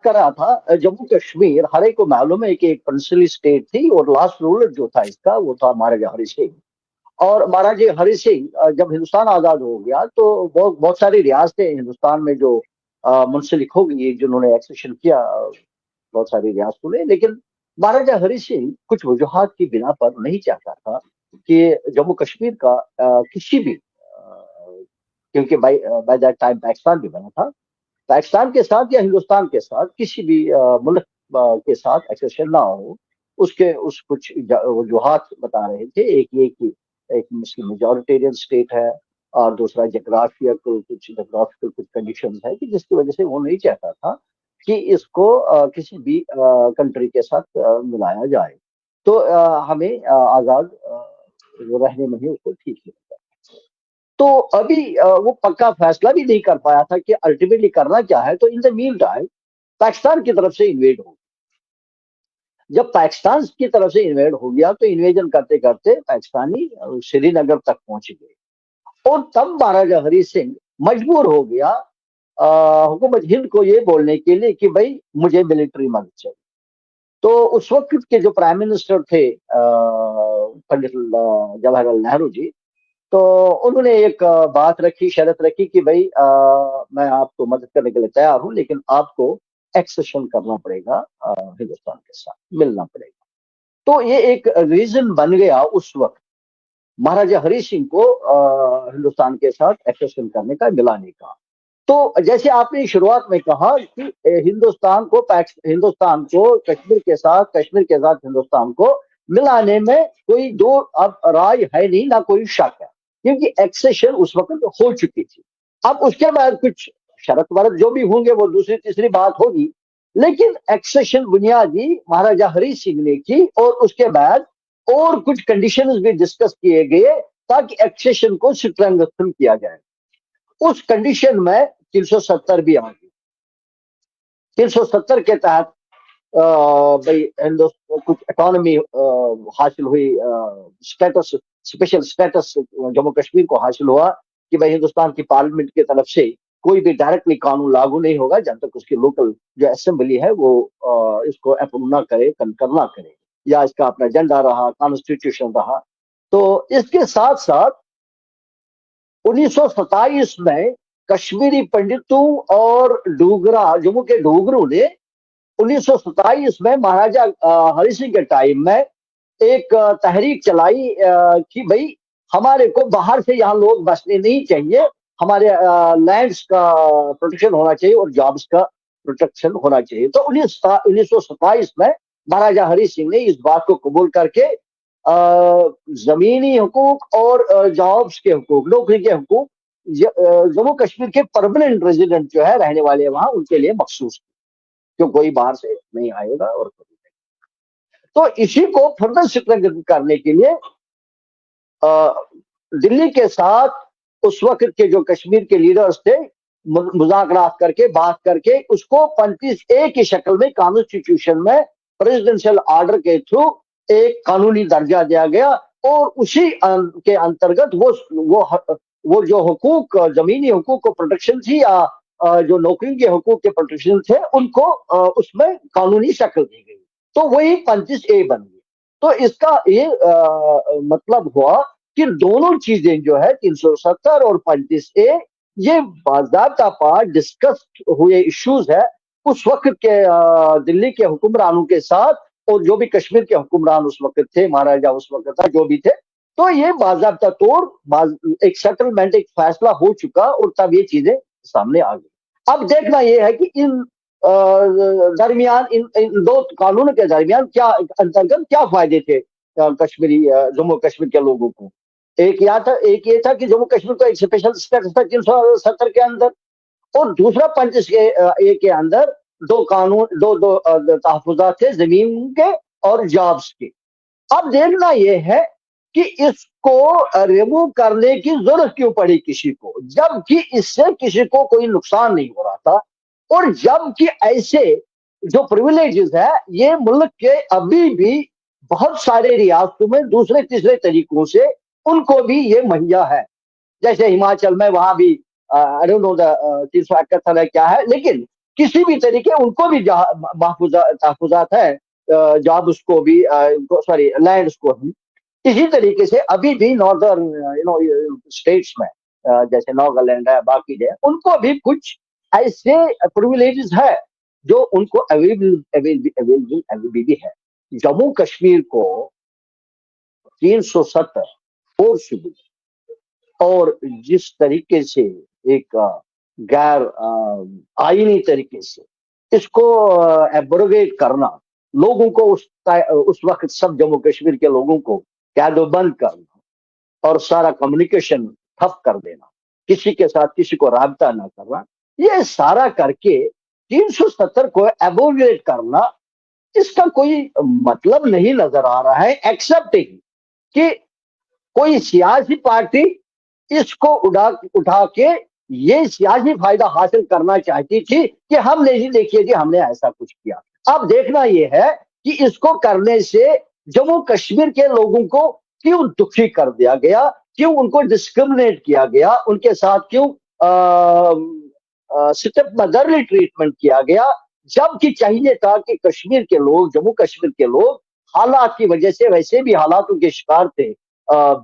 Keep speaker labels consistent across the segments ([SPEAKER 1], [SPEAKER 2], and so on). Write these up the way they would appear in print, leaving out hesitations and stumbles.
[SPEAKER 1] कर रहा था, जम्मू कश्मीर हर एक को मालूम है कि एक प्रिंसली स्टेट थी और लास्ट रूलर जो था इसका वो था महाराजा हरि सिंह। और महाराजा हरि सिंह जब हिंदुस्तान आजाद हो गया तो बहुत बहुत सारी रियासतें हिंदुस्तान में जो मुंसलिक हो गई, जिन्होंने एक्सेशन किया बहुत सारी रियासतों ने। लेकिन महाराजा हरि सिंह कुछ वजूहात की बिना पर नहीं चाहता था कि जम्मू कश्मीर का किसी भी क्योंकि बाय दैट टाइम पाकिस्तान भी बना था, पाकिस्तान के साथ या हिंदुस्तान के साथ किसी भी मुल्क के साथ एक्सेशन ना हो। उसके उस कुछ वजूहात बता रहे थे, एक ये कि एक मुस्लिम मेजोरिटेरियन स्टेट है, और दूसरा जोग्राफिकल कुछ कंडीशन है कि जिसकी वजह से वो नहीं चाहता था कि इसको किसी भी कंट्री के साथ मिलाया जाए। तो हमें आजाद रहने में ही उसको ठीक लगता। तो अभी वो पक्का फैसला भी नहीं कर पाया था कि अल्टीमेटली करना क्या है। तो in the mean time Pakistan की तरफ से इन्वेड हो, जब पाकिस्तान की तरफ से इन्वेड हो गया तो इन्वेजन करते करते पाकिस्तानी श्रीनगर तक पहुंच गए। और तब महाराजा हरि सिंह मजबूर हो गया हुकूमत हिंद को ये बोलने के लिए कि भाई मुझे मिलिट्री मदद चाहिए। तो उस वक्त के जो प्राइम मिनिस्टर थे पंडित जवाहरलाल नेहरू जी, तो उन्होंने एक बात रखी, शर्त रखी कि भाई मैं आपको मदद करने के लिए तैयार हूं, लेकिन आपको एक्सेशन करना पड़ेगा, हिंदुस्तान के साथ मिलना पड़ेगा। तो ये एक रीजन बन गया उस वक्त महाराजा हरि सिंह को हिंदुस्तान के साथ एक्सेशन करने का, मिलाने का। तो जैसे आपने शुरुआत में कहा कि हिंदुस्तान को कश्मीर के साथ, कश्मीर के साथ हिंदुस्तान को मिलाने में कोई दो अब राय है नहीं, ना कोई शक है, क्योंकि एक्सेशन उस वक्त हो चुकी थी। अब उसके बाद कुछ शरत वरत जो भी होंगे वो दूसरी तीसरी बात होगी, लेकिन एक्सेशन बुनियादी महाराजा हरि सिंह ने की, और उसके बाद और कुछ कंडीशंस भी डिस्कस किए गए ताकि एक्सेशन को स्ट्रेंथन किया जाए। उस कंडीशन में 370 भी आ गई। 370 के तहत भाई कुछ इकोनॉमी हासिल हुई, status, special status Jammu Kashmir को हासिल हुआ कि भाई हिंदुस्तान की पार्लियामेंट की तरफ से कोई भी डायरेक्टली कानून लागू नहीं होगा जब तक उसकी लोकल जो असेंबली है वो इसको अप्रूव ना करे, कंकर ना करे, या इसका अपना एजेंडा रहा, कॉन्स्टिट्यूशन रहा। तो इसके साथ साथ 1927 में कश्मीरी पंडितों और डोगरा, जम्मू के डोगरों ने 1927 में महाराजा हरि सिंह के टाइम में एक तहरीक चलाई कि भाई हमारे को बाहर से यहाँ लोग बसने नहीं चाहिए, हमारे लैंड्स का प्रोटेक्शन होना चाहिए और जॉब्स का प्रोटेक्शन होना चाहिए। तो 1927 में महाराजा हरि सिंह ने इस बात को कबूल करके जमीनी हुकूक और जॉब्स के हुकूक, नौकरी के हुकूक जम्मू कश्मीर के परमानेंट रेजिडेंट जो है रहने वाले वहां, उनके लिए मखसूस, क्यों कोई बाहर से नहीं आएगा और कभी नहीं। तो इसी को फर्दर स्ट्रेंथन करने के लिए दिल्ली के साथ उस वक्त के जो कश्मीर के लीडर्स थे मुज़ाकरात करके, बात करके उसको 35A की शक्ल में कॉन्स्टिट्यूशन में प्रेसिडेंशियल ऑर्डर के थ्रू एक कानूनी दर्जा दिया गया, और उसी के अंतर्गत वो जो हुकूक, जमीनी हुकूक को प्रोटेक्शन थी या जो नौकरी के हुकूक के प्रोटेक्शन थे, उनको उसमें कानूनी शक्ल दी गई। तो वही 35A बन गई। तो इसका ये मतलब हुआ कि दोनों चीजें जो है 370 और 35A, ये बाज़ाब्ता पर डिस्कस हुए इश्यूज है उस वक्त के दिल्ली के हुक्मरानों के साथ, और जो भी कश्मीर के हुक्मरान उस वक्त थे, महाराजा उस वक्त था, जो भी थे। तो ये बाज़ाब्ता तौर एक सेटलमेंट, एक फैसला हो चुका, और तब ये चीजें सामने आ गई। अब देखना यह है कि इन दरमियान, इन दो कानूनों के दरमियान क्या अंतर्गत क्या फायदे थे कश्मीरी, जम्मू कश्मीर के लोगों को। एक ये था कि जम्मू कश्मीर को एक स्पेशल स्टेटस था 370 के अंदर, और दूसरा 35A के अंदर दो कानून, दो तहफुजात थे, जमीन के और जॉब्स के। अब देखना यह है कि इसको रिमूव करने की जरूरत क्यों पड़ी किसी को, जबकि इससे किसी को कोई नुकसान नहीं हो रहा था, और जबकि ऐसे जो प्रिविलेजेस है ये मुल्क के अभी भी बहुत सारे रियासतों में दूसरे तीसरे तरीकों से उनको भी ये मुहैया है। जैसे हिमाचल में, वहां भी आई डोंट नो 371 है क्या है, लेकिन کسی بھی طریقے ان کو بھی تحفظات ہے، جاب اس کو بھی سوری لینڈ اس کو بھی اسی طریقے سے ابھی بھی ناردرن اسٹیٹس میں جیسے ناگالینڈ ہے باقی ہے ان کو بھی کچھ ایسے پرویلیجز ہے جو ان کو اویلیبل بھی ہے۔ جموں کشمیر کو 370 فور شیڈول اور جس طریقے سے ایک غیر آئینی طریقے سے اس کو ایبروگیٹ کرنا، لوگوں کو اس وقت سب جموں کشمیر کے لوگوں کو قید و بند کرنا اور سارا کمیونیکیشن ٹھپ کر دینا، کسی کے ساتھ کسی کو رابطہ نہ کرنا، یہ سارا کر کے 370 کو ایبوگیٹ کرنا، اس کا کوئی مطلب نہیں نظر آ رہا ہے ایکسپٹنگ کہ کوئی سیاسی پارٹی اس کو اٹھا کے یہ سیاسی فائدہ حاصل کرنا چاہتی تھی کہ ہم نے جی دیکھیے جی ہم نے ایسا کچھ کیا۔ اب دیکھنا یہ ہے کہ اس کو کرنے سے جموں کشمیر کے لوگوں کو کیوں دکھی کر دیا گیا، کیوں ان کو ڈسکرمنیٹ کیا گیا، ان کے ساتھ کیوں سٹپ مدرلی ٹریٹمنٹ کیا گیا، جبکہ چاہیے تھا کہ کشمیر کے لوگ، جموں کشمیر کے لوگ حالات کی وجہ سے ویسے بھی حالاتوں کے شکار تھے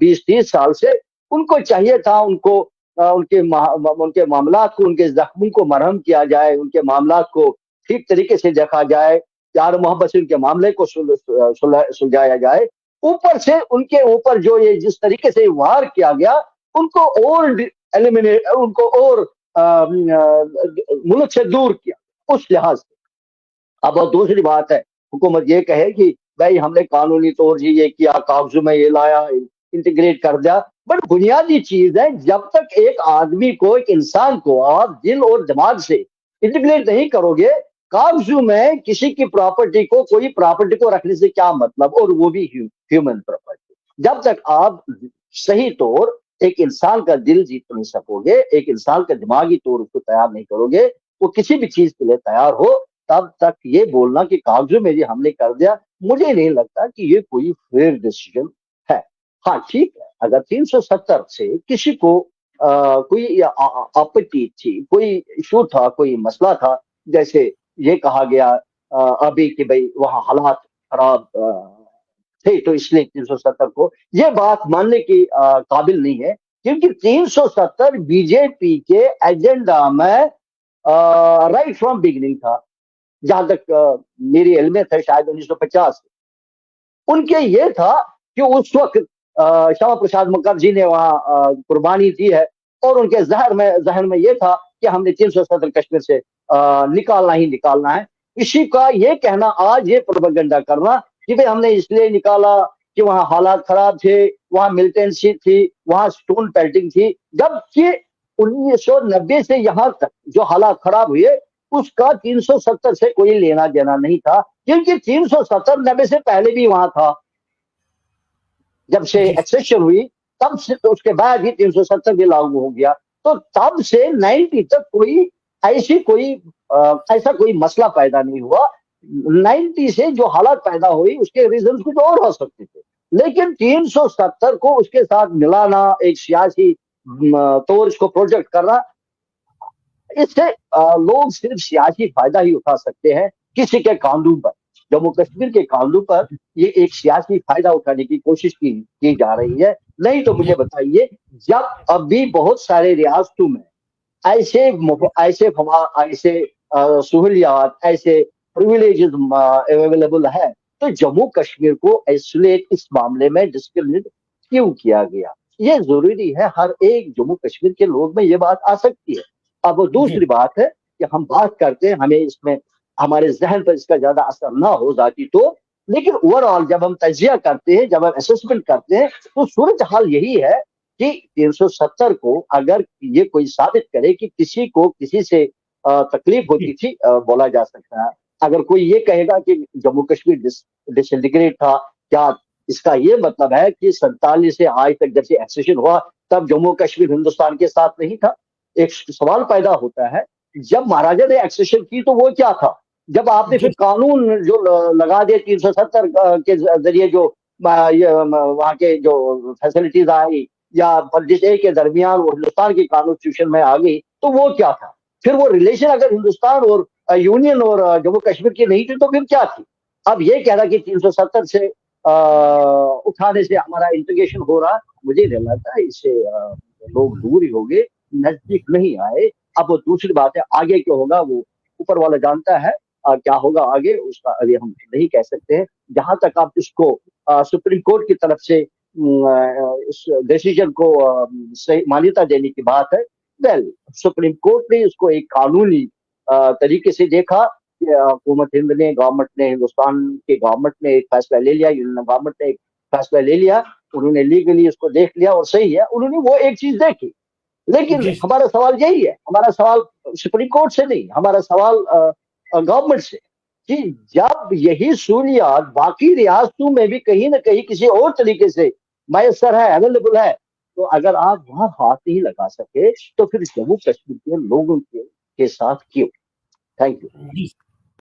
[SPEAKER 1] 20-30 سال سے، ان کو چاہیے تھا ان کو ان کے معاملات کو، ان کے زخموں کو مرہم کیا جائے، ان کے معاملات کو ٹھیک طریقے سے دیکھا جائے، پیار محبت سے ان کے معاملے کو سلجھایا جائے۔ اوپر سے ان کے اوپر جو یہ جس طریقے سے وار کیا گیا، ان کو اور ایلیمینیٹ، ان کو اور ملک سے دور کیا اس لحاظ سے۔ اب اور دوسری بات ہے، حکومت یہ کہے کہ بھائی ہم نے قانونی طور سے یہ کیا، کاغذوں میں یہ لایا، انٹیگریٹ کر دیا، بٹ بنیادی چیز ہے جب تک ایک آدمی کو، ایک انسان کو آپ دل اور دماغ سے انٹیگریٹ نہیں کرو گے، کاغذوں میں کسی کی پراپرٹی کو، کوئی پراپرٹی کو رکھنے سے کیا مطلب، اور وہ بھی ہیومن پراپرٹی۔ جب تک آپ صحیح طور ایک انسان کا دل جیت نہیں سکو گے، ایک انسان کا دماغی طور اس کو تیار نہیں کرو گے، وہ کسی بھی چیز کے لیے تیار ہو، تب تک یہ بولنا کہ کاغذوں میں یہ ہم نے کر دیا، مجھے نہیں لگتا کہ یہ کوئی فیئر ڈیسیجن ہے۔ ہاں ٹھیک ہے، اگر 370 سے کسی کو کوئی آپتی تھی، کوئی ایشو تھا، کوئی مسئلہ تھا، جیسے یہ کہا گیا ابھی کہ بھئی وہاں حالات خراب تھے تو اس لیے 370 کو، یہ بات ماننے کی قابل نہیں ہے، کیونکہ 370 بی جے پی کے ایجنڈا میں رائٹ فرام بگننگ تھا، جہاں تک میری علمیت ہے، شاید 1950 ان کے یہ تھا کہ اس وقت شیما پرساد مکھرجی نے وہاں قربانی دی ہے، اور ان کے ذہن میں یہ تھا کہ ہم نے 370 کشمیر سے نکالنا ہی نکالنا ہے۔ اسی کا یہ کہنا آج، یہ پروپیگنڈا کرنا کہ بھئی ہم نے اس لیے نکالا کہ وہاں حالات خراب تھے، وہاں ملٹنسی تھی، وہاں سٹون پیلٹنگ تھی، جبکہ 1990 سے یہاں تک جو حالات خراب ہوئے اس کا 370 سے کوئی لینا دینا نہیں تھا، کیونکہ 370 90 سے پہلے بھی وہاں تھا، جب سے
[SPEAKER 2] جی
[SPEAKER 1] ایکسیشن ہوئی تب سے، تو اس کے بعد ہی 370 بھی لاگو ہو گیا، تو تب سے 90 تک ایسا کوئی مسئلہ پیدا نہیں ہوا۔ 90 سے جو حالات پیدا ہوئی اس کے ریزنز کچھ اور ہو سکتے تھے، لیکن 370 کو اس کے ساتھ ملانا، ایک سیاسی طور اس کو پروجیکٹ کرنا، اس سے لوگ صرف سیاسی فائدہ ہی اٹھا سکتے ہیں کسی کے قانون پر، جموں کشمیر کے قانون پر یہ ایک سیاسی فائدہ اٹھانے کی کوشش کی جا رہی ہے۔ نہیں تو مجھے بتائیے، جب اب بھی بہت سارے ریاستوں میں ایسے سہولیات، ایسے پرویلیجز اویلیبل ہے، تو جموں کشمیر کو ایسولیٹ اس معاملے میں ڈسکرمنیٹ کیوں کیا گیا؟ یہ ضروری ہے، ہر ایک جموں کشمیر کے لوگ میں یہ بات آ سکتی ہے۔ اب وہ
[SPEAKER 2] جی
[SPEAKER 1] دوسری بات ہے کہ ہم بات کرتے ہیں، ہمیں اس میں ہمارے ذہن پر اس کا زیادہ اثر نہ ہو ذاتی تو، لیکن اوور آل جب ہم تجزیہ کرتے ہیں، جب ہم اسسمنٹ کرتے ہیں، تو صورتحال یہی ہے کہ 370 کو اگر یہ کوئی ثابت کرے کہ کسی کو کسی سے تکلیف ہوتی
[SPEAKER 2] جی
[SPEAKER 1] تھی، بولا جا سکتا ہے۔ اگر کوئی یہ کہے گا کہ جموں کشمیر ڈس انٹیگریٹ تھا، کیا اس کا یہ مطلب ہے کہ 47 سے آج تک جب سے ایکسیشن ہوا تب جموں کشمیر ہندوستان کے ساتھ نہیں تھا؟ ایک سوال پیدا ہوتا ہے، جب مہاراجا نے ایکسیشن کی تو وہ کیا تھا؟ جب آپ نے
[SPEAKER 2] جی
[SPEAKER 1] پھر قانون جو لگا دیا 370 کے ذریعے، جو وہاں کے جو فیسلٹیز آئی یا جس ایک کے درمیان وہ ہندوستان کی کانسٹیٹیوشن میں آ گئی، تو وہ کیا تھا؟ پھر وہ ریلیشن اگر ہندوستان اور यूनियन और जम्मू कश्मीर की नहीं थी तो फिर क्या थी? अब ये कह रहा कि 370 से उठाने से हमारा इंटीग्रेशन हो रहा, मुझे नहीं लगता, इससे लोग दूर ही हो गए, नजदीक नहीं आए। अब वो दूसरी बात है, आगे क्या होगा वो ऊपर वाला जानता है। क्या होगा आगे उसका अभी हम नहीं कह सकते हैं। जहां तक आप इसको सुप्रीम कोर्ट की तरफ से इस डिसीजन को सही मान्यता देने की बात है, वेल सुप्रीम कोर्ट ने उसको एक कानूनी तरीके से देखा कि हुकूमत हिंद ने, गवर्नमेंट ने, हिंदुस्तान के गवर्नमेंट ने एक फैसला ले लिया, यूनियन गवर्नमेंट ने एक फैसला ले लिया, उन्होंने लीगली उसको देख लिया और सही है, उन्होंने वो एक चीज देखी। लेकिन
[SPEAKER 2] जी
[SPEAKER 1] हमारा सवाल यही है, हमारा सवाल सुप्रीम कोर्ट से नहीं, हमारा सवाल गवर्नमेंट से, कि जब यही सहूलियात बाकी रियासतों में भी कहीं ना कहीं किसी और तरीके से मैसर है, अवेलेबल है, तो अगर आप वहां हाथ नहीं लगा सके तो फिर जम्मू कश्मीर के लोगों के साथ क्यों? Thank you.
[SPEAKER 2] जी